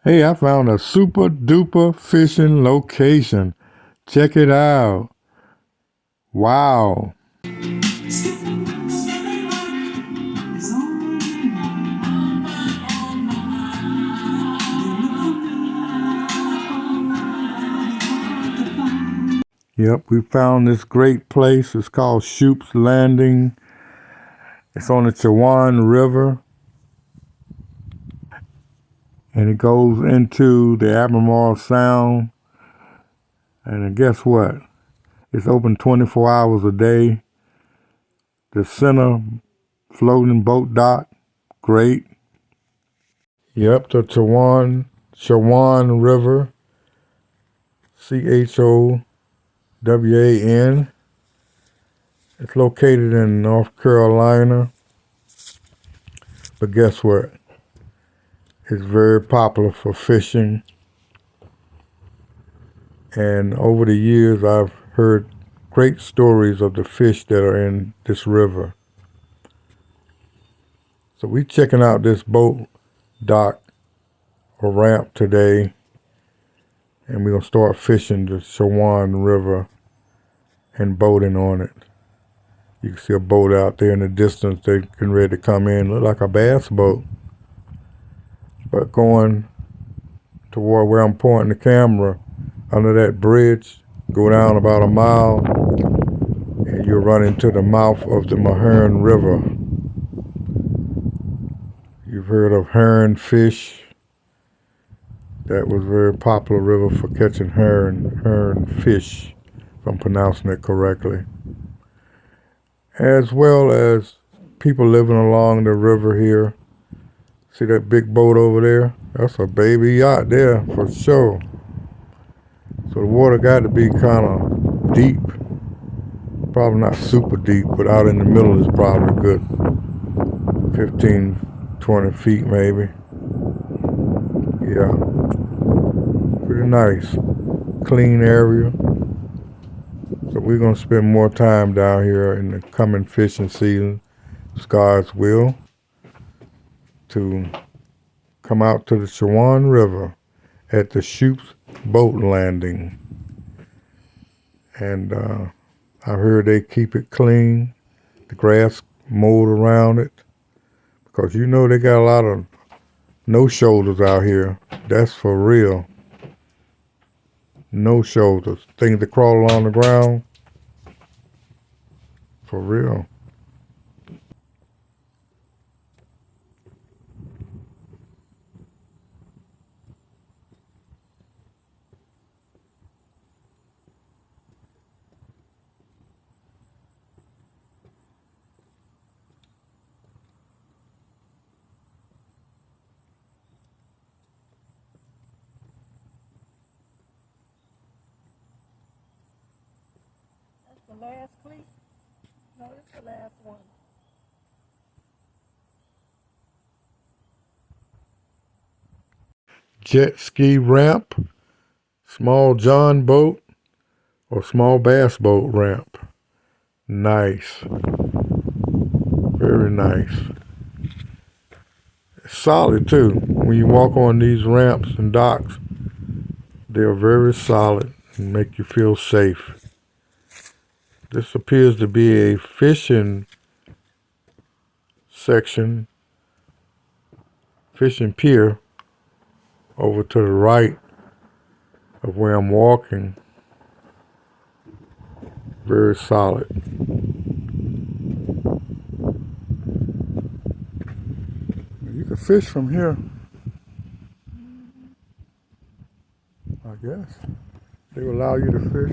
Hey, I found a super duper fishing location. Check it out. Wow. Yep, we found this great place. It's called Shoup's Landing. It's on the Chowan River, and it goes into the Albemarle Sound. And guess what? It's open 24 hours a day. The center floating boat dock, great. Yep, the Chowan River, Chowwan. It's located in North Carolina, but guess what? It's very popular for fishing. And over the years, I've heard great stories of the fish that are in this river. So we checking out this boat dock or ramp today, and we're gonna start fishing the Chowan River and boating on it. You can see a boat out there in the distance. They're getting ready to come in. Look like a bass boat. But going toward where I'm pointing the camera, under that bridge, go down about a mile, and you'll run into the mouth of the Mahern River. You've heard of heron fish. That was a very popular river for catching heron fish, if I'm pronouncing it correctly. As well as people living along the river here. See that big boat over there? That's a baby yacht there for sure. So the water got to be kind of deep. Probably not super deep, but out in the middle is probably good 15, 20 feet maybe. Yeah, pretty nice. Clean area. So we're going to spend more time down here in the coming fishing season, God's will, to come out to the Chowan River at the Shoup's boat landing. And I heard they keep it clean, the grass mowed around it, because you know they got a lot of no shoulders out here. That's for real. No shoulders. Things that crawl along the ground. For real. That's the last cleat? No, it's the last one. Jet ski ramp, small John boat, or small bass boat ramp. Nice. Very nice. Solid too. When you walk on these ramps and docks, they're very solid and make you feel safe. This appears to be a fishing section, fishing pier over to the right of where I'm walking. Very solid. You can fish from here, I guess. They will allow you to fish.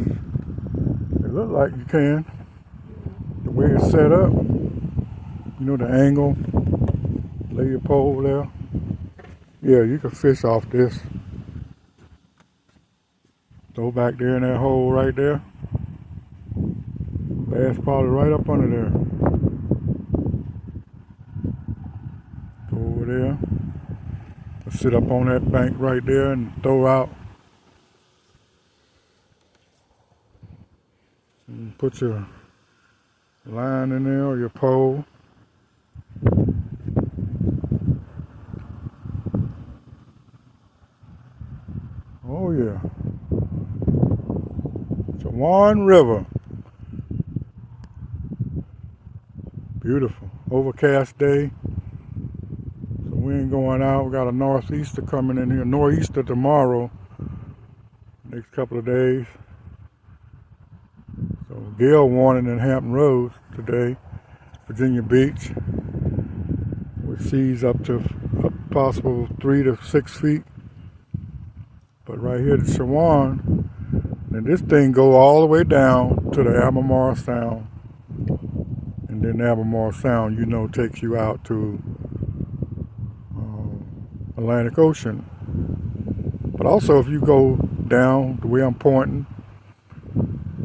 It look like you can. The way it's set up, you know, the angle, lay your pole there. Yeah, you can fish off this. Throw back there in that hole right there. Bass probably right up under there. Go over there. Sit up on that bank right there and throw out. And put your line in there or your pole. Oh yeah. Chowan River. Beautiful. Overcast day. So we ain't going out. We got a northeaster coming in here. Nor'easter tomorrow. Next couple of days. So gale warning in Hampton Roads today. Virginia Beach. With seas up to a possible 3 to 6 feet. But right here at Chowan, and this thing go all the way down to the Albemarle Sound. And then Albemarle Sound, you know, takes you out to Atlantic Ocean. But also if you go down the way I'm pointing,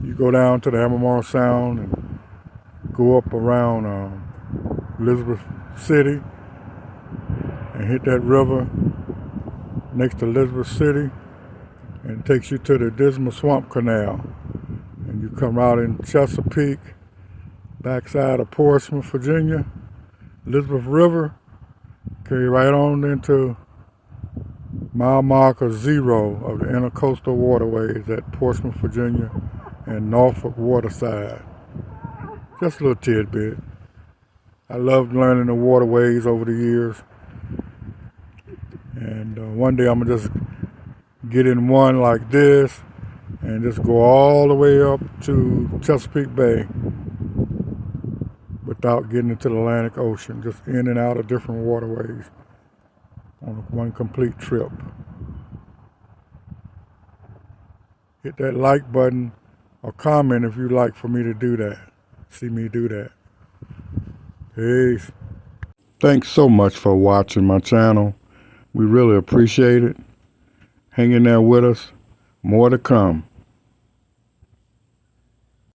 you go down to the Albemarle Sound and go up around Elizabeth City and hit that river next to Elizabeth City and it takes you to the Dismal Swamp Canal. And you come out in Chesapeake, backside of Portsmouth, Virginia, Elizabeth River, carry right on into mile marker 0 of the intercoastal waterways at Portsmouth, Virginia and Norfolk Waterside. Just a little tidbit. I loved learning the waterways over the years. And one day I'm going to just get in one like this and just go all the way up to Chesapeake Bay without getting into the Atlantic Ocean, just in and out of different waterways on one complete trip. Hit that like button or comment if you'd like for me to do that. See me do that. Peace. Thanks so much for watching my channel. We really appreciate it. Hang in there with us. More to come.